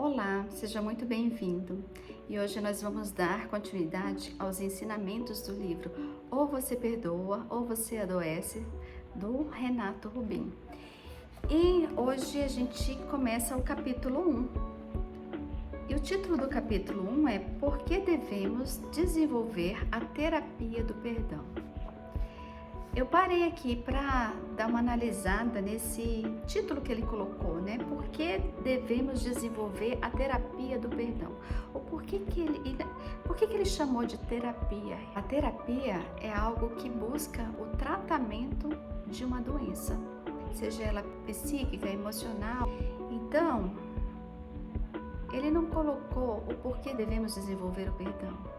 Olá, seja muito bem-vindo. E hoje nós vamos dar continuidade aos ensinamentos do livro Ou Você Perdoa ou Você Adoece, do Renato Rubin. E hoje a gente começa o capítulo 1. E o título do capítulo 1 é Por que devemos desenvolver a terapia do perdão? Eu parei aqui para dar uma analisada nesse título que ele colocou, né? Por que devemos desenvolver a terapia do perdão? Ou por que ele chamou de terapia? A terapia é algo que busca o tratamento de uma doença, seja ela psíquica, emocional. Então, ele não colocou o porquê devemos desenvolver o perdão.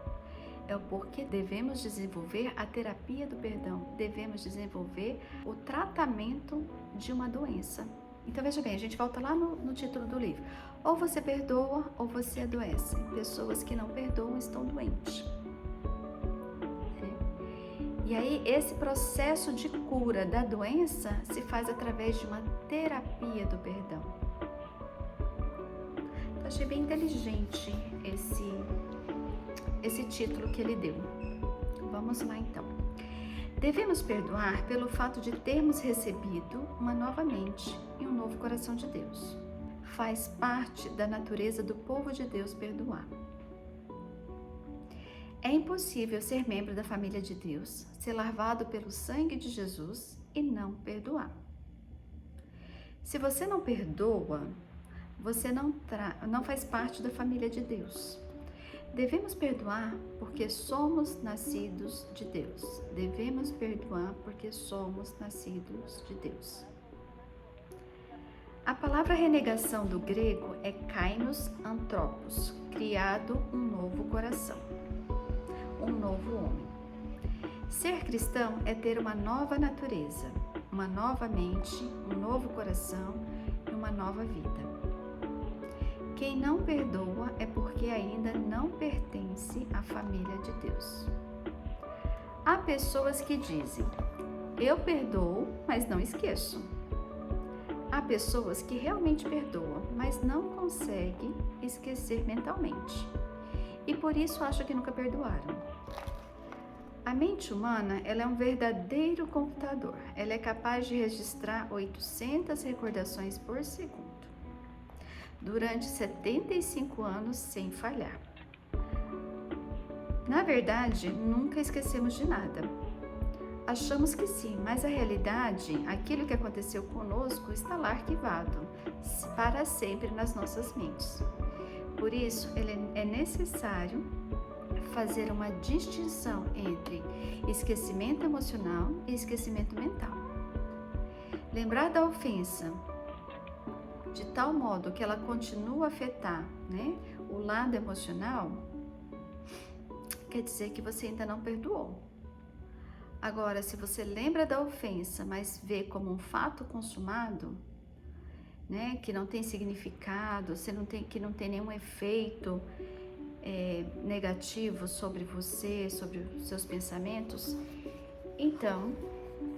É o porquê devemos desenvolver a terapia do perdão, devemos desenvolver o tratamento de uma doença. Então veja bem, a gente volta lá no título do livro. Ou você perdoa ou você adoece. Pessoas que não perdoam estão doentes. E aí esse processo de cura da doença se faz através de uma terapia do perdão. Eu achei bem inteligente esse título que ele deu. Vamos lá então. Devemos perdoar pelo fato de termos recebido uma nova mente e um novo coração de Deus. Faz parte da natureza do povo de Deus perdoar. É impossível ser membro da família de Deus, ser lavado pelo sangue de Jesus e não perdoar. Se você não perdoa, você não faz parte da família de Deus. Devemos perdoar porque somos nascidos de Deus. Devemos perdoar porque somos nascidos de Deus. A palavra renegação do grego é kainos anthropos, criado um novo coração, um novo homem. Ser cristão é ter uma nova natureza, uma nova mente, um novo coração e uma nova vida. Quem não perdoa é porque ainda não pertence à família de Deus. Há pessoas que dizem, eu perdoo, mas não esqueço. Há pessoas que realmente perdoam, mas não conseguem esquecer mentalmente. E por isso acham que nunca perdoaram. A mente humana, ela é um verdadeiro computador. Ela é capaz de registrar 800 recordações por segundo. Durante 75 anos sem falhar. Na verdade, nunca esquecemos de nada. Achamos que sim, mas a realidade, aquilo que aconteceu conosco, está lá arquivado para sempre nas nossas mentes. Por isso, é necessário fazer uma distinção entre esquecimento emocional e esquecimento mental. Lembrar da ofensa de tal modo que ela continua a afetar, o lado emocional, quer dizer que você ainda não perdoou. Agora, se você lembra da ofensa, mas vê como um fato consumado, que não tem significado, que não tem nenhum efeito negativo sobre você, sobre os seus pensamentos, então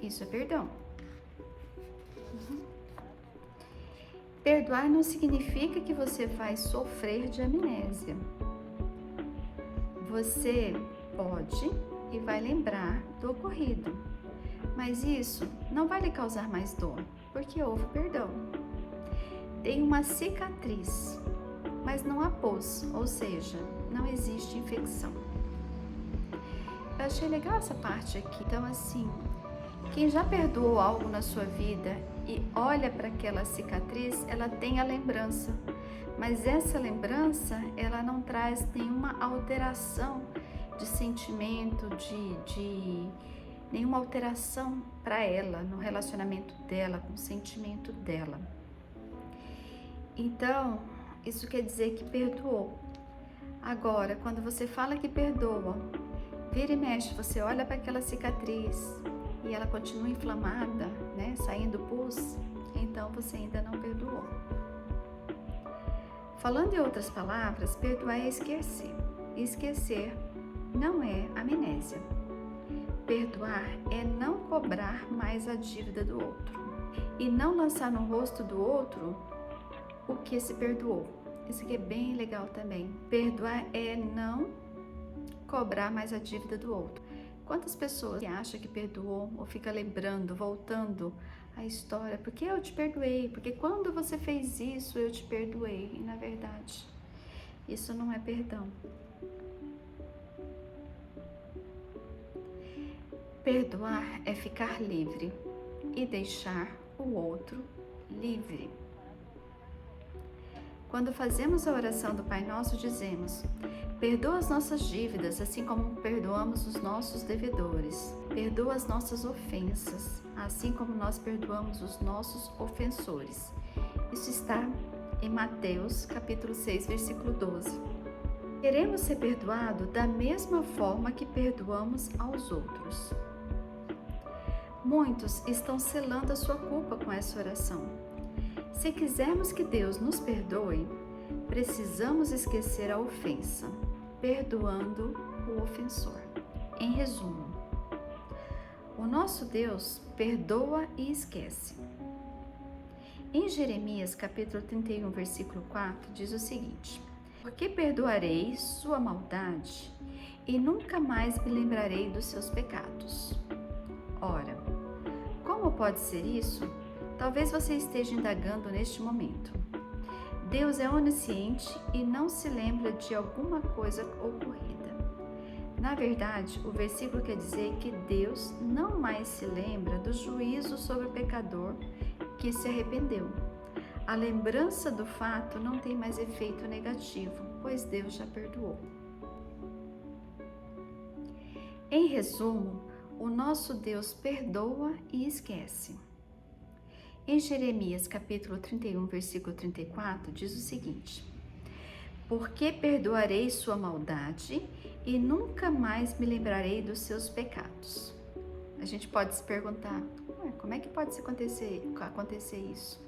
isso é perdão. Perdoar não significa que você vai sofrer de amnésia. Você pode e vai lembrar do ocorrido, mas isso não vai lhe causar mais dor, porque houve perdão. Tem uma cicatriz, mas não há pus, ou seja, não existe infecção. Eu achei legal essa parte aqui. Então, assim, quem já perdoou algo na sua vida e olha para aquela cicatriz, ela tem a lembrança, mas essa lembrança, ela não traz nenhuma alteração de sentimento, de nenhuma alteração para ela, no relacionamento dela, com o sentimento dela. Então, isso quer dizer que perdoou. Agora, quando você fala que perdoa, vira e mexe, você olha para aquela cicatriz e ela continua inflamada, saindo pus, então você ainda não perdoou. Falando em outras palavras, perdoar é esquecer. Esquecer não é amnésia. Perdoar é não cobrar mais a dívida do outro e não lançar no rosto do outro o que se perdoou. Isso aqui é bem legal também. Perdoar é não cobrar mais a dívida do outro. Quantas pessoas que acham que perdoou ou fica lembrando, voltando a história, porque eu te perdoei, porque quando você fez isso eu te perdoei, e na verdade isso não é perdão. Perdoar é ficar livre e deixar o outro livre. Quando fazemos a oração do Pai Nosso, dizemos: perdoa as nossas dívidas, assim como perdoamos os nossos devedores. Perdoa as nossas ofensas, assim como nós perdoamos os nossos ofensores. Isso está em Mateus, capítulo 6, versículo 12. Queremos ser perdoados da mesma forma que perdoamos aos outros. Muitos estão selando a sua culpa com essa oração. Se quisermos que Deus nos perdoe, precisamos esquecer a ofensa, perdoando o ofensor. Em resumo, o nosso Deus perdoa e esquece. Em Jeremias, capítulo 31, versículo 4, diz o seguinte: porque perdoarei sua maldade e nunca mais me lembrarei dos seus pecados. Ora, como pode ser isso? Talvez você esteja indagando neste momento. Deus é onisciente e não se lembra de alguma coisa ocorrida. Na verdade, o versículo quer dizer que Deus não mais se lembra do juízo sobre o pecador que se arrependeu. A lembrança do fato não tem mais efeito negativo, pois Deus já perdoou. Em resumo, o nosso Deus perdoa e esquece. Em Jeremias, capítulo 31, versículo 34, diz o seguinte: porque perdoarei sua maldade e nunca mais me lembrarei dos seus pecados. A gente pode se perguntar, como é que pode acontecer isso?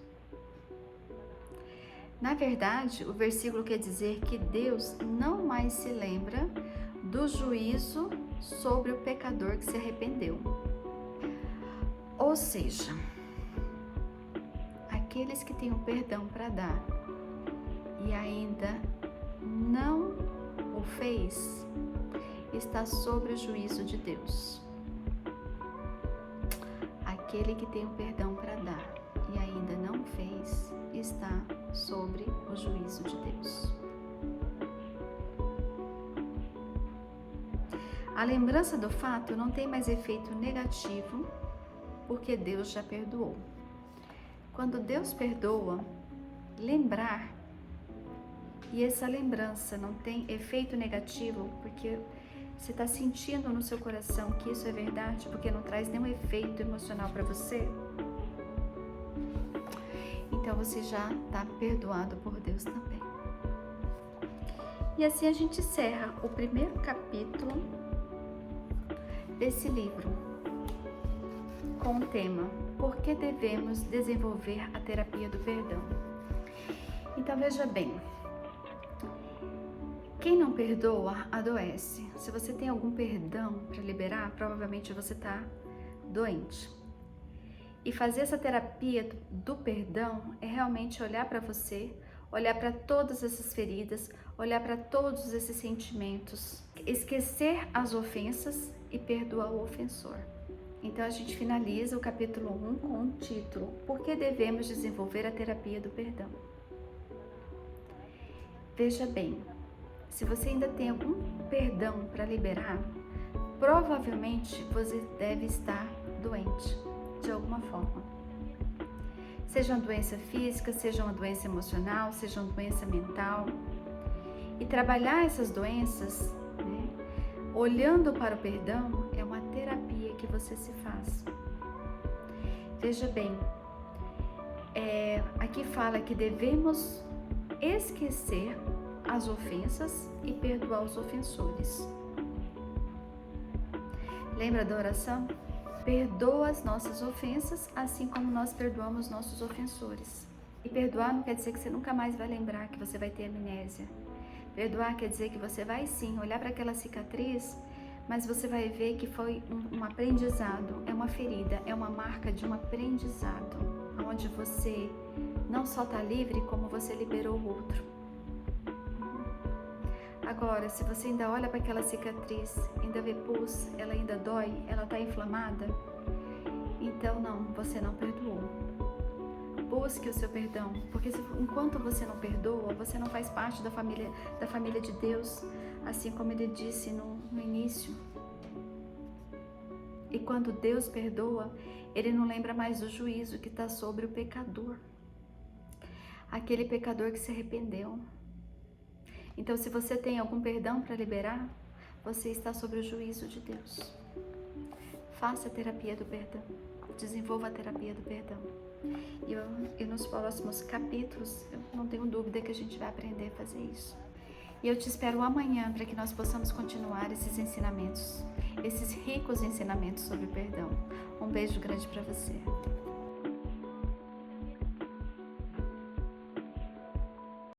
Na verdade, o versículo quer dizer que Deus não mais se lembra do juízo sobre o pecador que se arrependeu. Ou seja, aqueles que têm o perdão para dar e ainda não o fez, está sob o juízo de Deus. Aquele que tem o perdão para dar e ainda não fez, está sobre o juízo de Deus. A lembrança do fato não tem mais efeito negativo, porque Deus já perdoou. Quando Deus perdoa, lembrar, e essa lembrança não tem efeito negativo, porque você está sentindo no seu coração que isso é verdade, porque não traz nenhum efeito emocional para você, então você já está perdoado por Deus também. E assim a gente encerra o primeiro capítulo desse livro com o tema: por que devemos desenvolver a terapia do perdão? Então veja bem, quem não perdoa adoece. Se você tem algum perdão para liberar, provavelmente você está doente. E fazer essa terapia do perdão é realmente olhar para você, olhar para todas essas feridas, olhar para todos esses sentimentos, esquecer as ofensas e perdoar o ofensor. Então a gente finaliza o capítulo 1 com o título: por que devemos desenvolver a terapia do perdão? Veja bem, se você ainda tem algum perdão para liberar, provavelmente você deve estar doente de alguma forma. Seja uma doença física, seja uma doença emocional, seja uma doença mental. E trabalhar essas doenças, olhando para o perdão, é uma terapia que você se faz. Veja bem, aqui fala que devemos esquecer as ofensas e perdoar os ofensores. Lembra da oração? Perdoa as nossas ofensas, assim como nós perdoamos nossos ofensores. E perdoar não quer dizer que você nunca mais vai lembrar, que você vai ter amnésia. Perdoar quer dizer que você vai sim olhar para aquela cicatriz, mas você vai ver que foi um aprendizado, é uma ferida, é uma marca de um aprendizado, onde você não só está livre, como você liberou o outro. Agora, se você ainda olha para aquela cicatriz, ainda vê pus, ela ainda dói, ela está inflamada, então não, você não perdoou. Busque o seu perdão, porque enquanto você não perdoa, você não faz parte da família de Deus, assim como ele disse no início. E quando Deus perdoa, ele não lembra mais do juízo que está sobre o pecador, aquele pecador que se arrependeu. Então, se você tem algum perdão para liberar, você está sobre o juízo de Deus. Faça a terapia do perdão. Desenvolva a terapia do perdão. E nos próximos capítulos, eu não tenho dúvida que a gente vai aprender a fazer isso. E eu te espero amanhã para que nós possamos continuar esses ensinamentos, esses ricos ensinamentos sobre o perdão. Um beijo grande para você.